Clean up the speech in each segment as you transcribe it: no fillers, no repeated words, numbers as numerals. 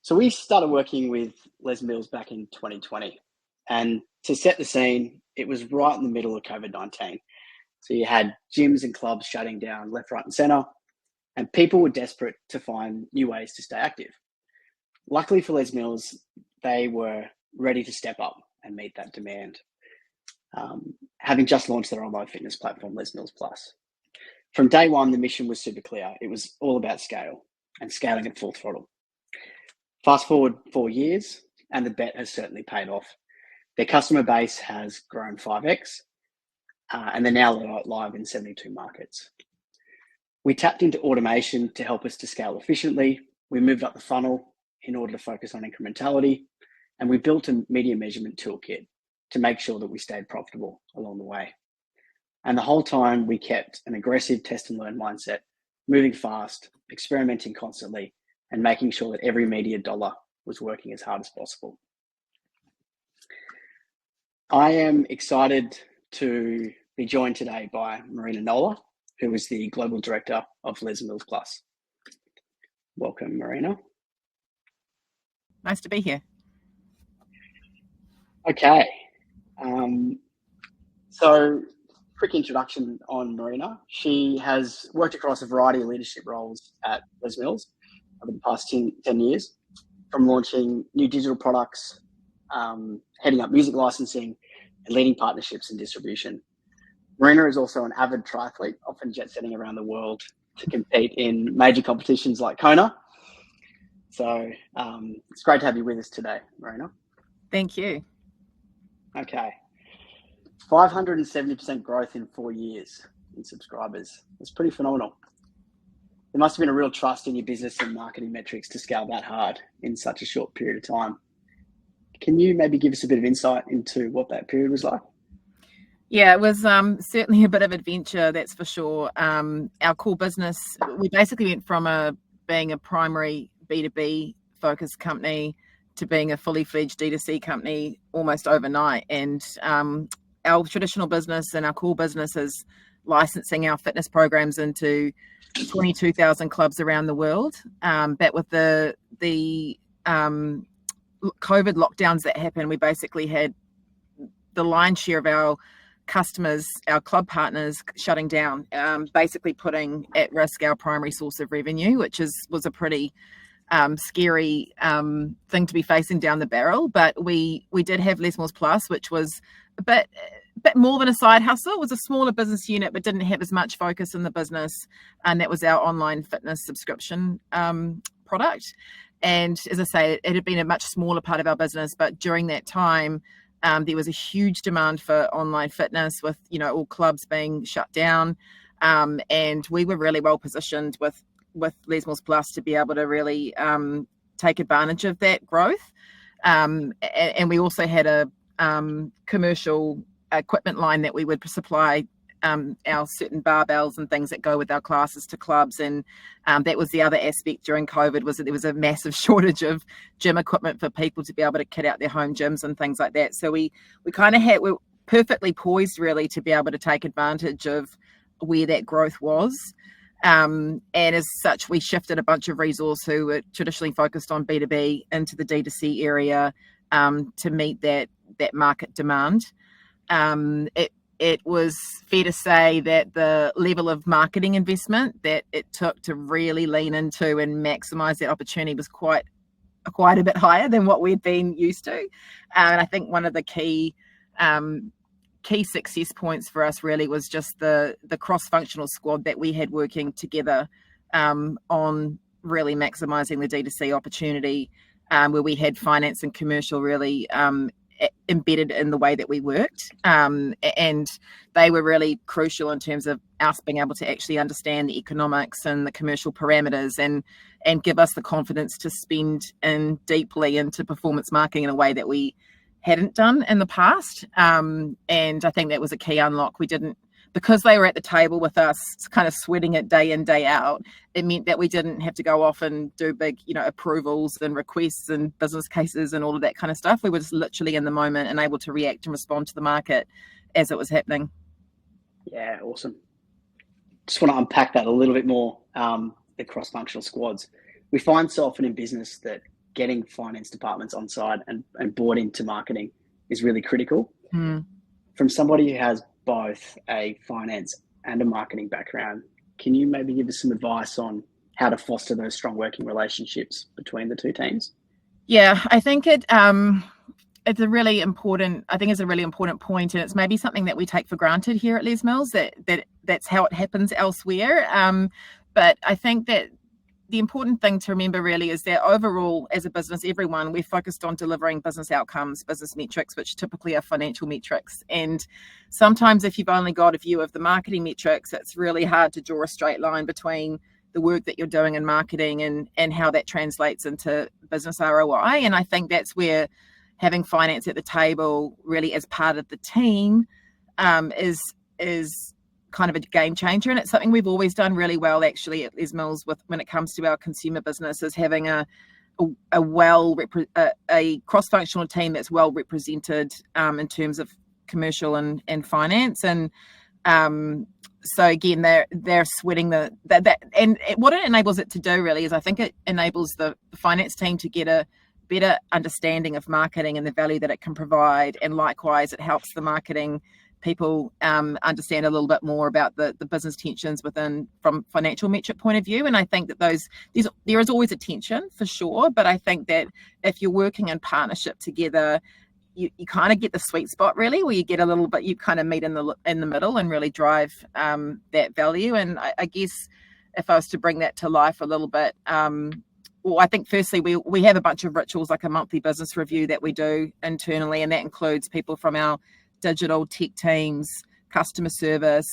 So we started working with Les Mills back in 2020. And to set the scene, it was right in the middle of COVID-19. So you had gyms and clubs shutting down left, right, and center, and people were desperate to find new ways to stay active. Luckily for Les Mills, they were ready to step up and meet that demand, having just launched their online fitness platform, Les Mills Plus. From day one, the mission was super clear. It was all about scale and scaling at full throttle. Fast forward 4 years, and the bet has certainly paid off. Their customer base has grown 5x, and they're now live in 72 markets. We tapped into automation to help us to scale efficiently. We moved up the funnel in order to focus on incrementality, and we built a media measurement toolkit to make sure that we stayed profitable along the way. And the whole time we kept an aggressive test and learn mindset, moving fast, experimenting constantly, and making sure that every media dollar was working as hard as possible. I am excited to be joined today by Marina Nola, who is the Global Director of Les Mills Plus. Welcome, Marina. Nice to be here. Okay. So quick introduction on Marina. She has worked across a variety of leadership roles at Les Mills over the past 10 years, from launching new digital products, heading up music licensing, and leading partnerships and distribution. Marina is also an avid triathlete, often jet setting around the world to compete in major competitions like Kona. So it's great to have you with us today, Marina. Thank you. Okay. 570% growth in 4 years in subscribers. That's pretty phenomenal. There must have been a real trust in your business and marketing metrics to scale that hard in such a short period of time. Can you maybe give us a bit of insight into what that period was like? Yeah, it was certainly a bit of adventure, that's for sure. Our core business, we basically went from being a primary B2B focused company to being a fully fledged D2C company almost overnight. And our traditional business and our core business is licensing our fitness programs into 22,000 clubs around the world. But with the COVID lockdowns that happened, we basically had the lion's share of our customers, our club partners, shutting down, basically putting at risk our primary source of revenue, which was a pretty scary thing to be facing down the barrel. But we did have Les Mills Plus, which was a bit more than a side hustle. It was a smaller business unit, but didn't have as much focus in the business. And that was our online fitness subscription product. And as I say, it had been a much smaller part of our business. But during that time, there was a huge demand for online fitness with, all clubs being shut down. And we were really well positioned with Les Mills Plus to be able to really take advantage of that growth. And we also had a commercial equipment line that we would supply our certain barbells and things that go with our classes to clubs. And that was the other aspect during COVID, was that there was a massive shortage of gym equipment for people to be able to kit out their home gyms and things like that. So we're perfectly poised really to be able to take advantage of where that growth was. And as such, we shifted a bunch of resources who were traditionally focused on B2B into the D2C area to meet that market demand. It was fair to say that the level of marketing investment that it took to really lean into and maximize that opportunity was quite a bit higher than what we'd been used to. And I think one of the key success points for us really was just the cross-functional squad that we had working together on really maximizing the D2C opportunity, where we had finance and commercial really embedded in the way that we worked, and they were really crucial in terms of us being able to actually understand the economics and the commercial parameters and give us the confidence to spend in deeply into performance marketing in a way that we hadn't done in the past. And I think that was a key unlock. We didn't, because they were at the table with us kind of sweating it day in, day out, it meant that we didn't have to go off and do big, approvals and requests and business cases and all of that kind of stuff. We were just literally in the moment and able to react and respond to the market as it was happening. Yeah, awesome. Just want to unpack that a little bit more, the cross-functional squads. We find so often in business that getting finance departments on side and bought into marketing is really critical. From somebody who has both a finance and a marketing background, can you maybe give us some advice on how to foster those strong working relationships between the two teams? Yeah, I think it's a really important point, and it's maybe something that we take for granted here at Les Mills, that's how it happens elsewhere. But I think that the important thing to remember really is that overall, as a business, we're focused on delivering business outcomes, business metrics, which typically are financial metrics. And sometimes if you've only got a view of the marketing metrics, it's really hard to draw a straight line between the work that you're doing in marketing and how that translates into business ROI. And I think that's where having finance at the table really as part of the team is kind of a game changer, and it's something we've always done really well actually at Les Mills when it comes to our consumer business, is having a cross-functional team that's well represented in terms of commercial and finance. And so again, they're sweating that and what it enables it to do really is, I think it enables the finance team to get a better understanding of marketing and the value that it can provide, and likewise it helps the marketing people understand a little bit more about the business tensions from financial metric point of view. And I think that there is always a tension for sure, but I think that if you're working in partnership together, you kind of get the sweet spot really, where you get a little bit, you kind of meet in the middle and really drive that value. And I guess if I was to bring that to life a little bit, well, I think firstly we have a bunch of rituals, like a monthly business review that we do internally, and that includes people from our digital tech teams, customer service,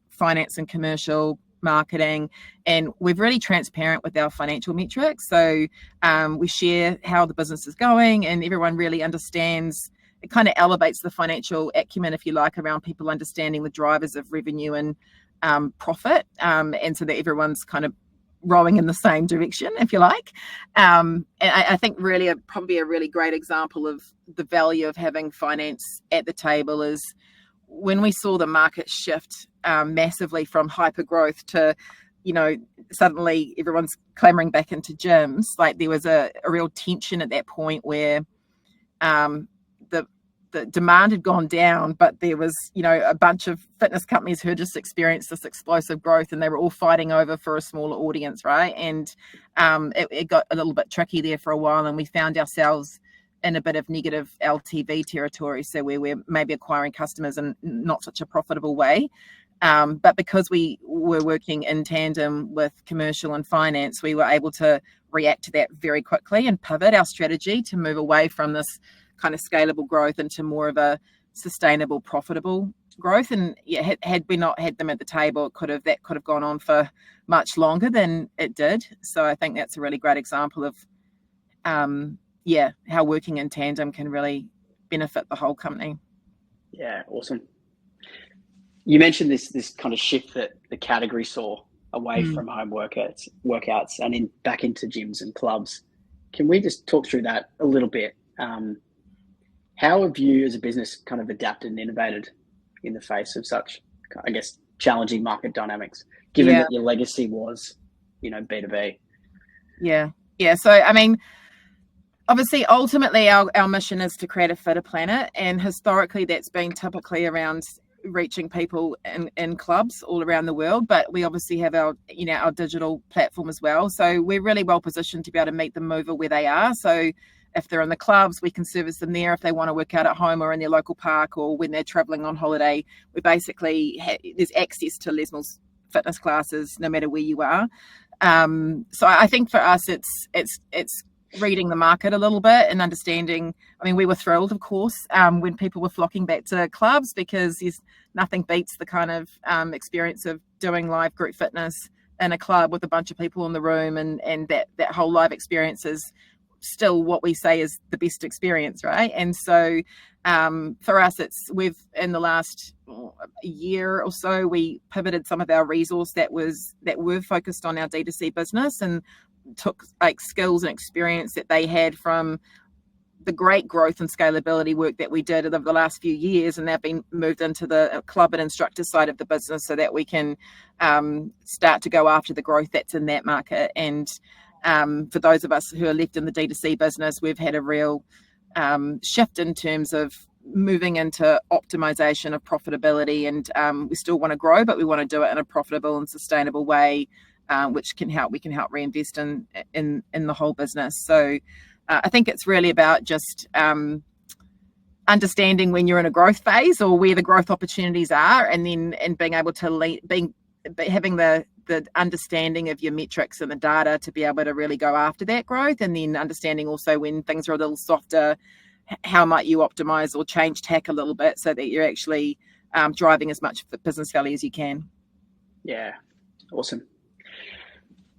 finance and commercial, marketing, and we're really transparent with our financial metrics. So we share how the business is going, and everyone really understands. It kind of elevates the financial acumen, if you like, around people understanding the drivers of revenue and profit, and so that everyone's kind of rowing in the same direction, if you like. And I think really probably a really great example of the value of having finance at the table is when we saw the market shift massively from hyper growth to, suddenly everyone's clamoring back into gyms. Like there was a real tension at that point where the demand had gone down, but there was, a bunch of fitness companies who had just experienced this explosive growth, and they were all fighting over for a smaller audience, right? And it got a little bit tricky there for a while, and we found ourselves in a bit of negative LTV territory, so where we're maybe acquiring customers in not such a profitable way. But because we were working in tandem with commercial and finance, we were able to react to that very quickly and pivot our strategy to move away from this kind of scalable growth into more of a sustainable, profitable growth. And yeah, had we not had them at the table, that could have gone on for much longer than it did. So I think that's a really great example of how working in tandem can really benefit the whole company. Yeah, awesome. You mentioned this kind of shift that the category saw away from home workouts and back into gyms and clubs. Can we just talk through that a little bit? How have you as a business kind of adapted and innovated in the face of such, I guess, challenging market dynamics, given that your legacy was, B2B? Yeah. So, I mean, obviously, ultimately, our mission is to create a fitter planet. And historically, that's been typically around reaching people in clubs all around the world. But we obviously have our digital platform as well. So we're really well positioned to be able to meet the mover where they are. So if they're in the clubs, we can service them there. If they want to work out at home or in their local park, or when they're traveling on holiday, we basically there's access to Les Mills fitness classes no matter where you are. So I think for us, it's reading the market a little bit and understanding. I mean, we were thrilled, of course, when people were flocking back to clubs, because nothing beats the kind of experience of doing live group fitness in a club with a bunch of people in the room, and that whole live experience is still what we say is the best experience, right? And so for us, we've in the last year or so, we pivoted some of our resource that were focused on our D2C business, and took like skills and experience that they had from the great growth and scalability work that we did over the last few years, and they've been moved into the club and instructor side of the business, so that we can start to go after the growth that's in that market. And For those of us who are left in the D2C business, we've had a real shift in terms of moving into optimization of profitability, and we still want to grow, but we want to do it in a profitable and sustainable way, which we can help reinvest in the whole business. So I think it's really about just understanding when you're in a growth phase or where the growth opportunities are, and being able to having the understanding of your metrics and the data to be able to really go after that growth, and then understanding also when things are a little softer, how might you optimize or change tack a little bit so that you're actually driving as much business value as you can. Yeah, awesome.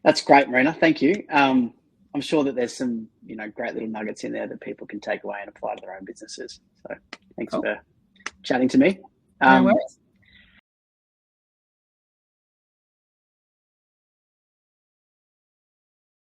That's great, Marina. Thank you. I'm sure that there's some, great little nuggets in there that people can take away and apply to their own businesses. So thanks for chatting to me. No worries.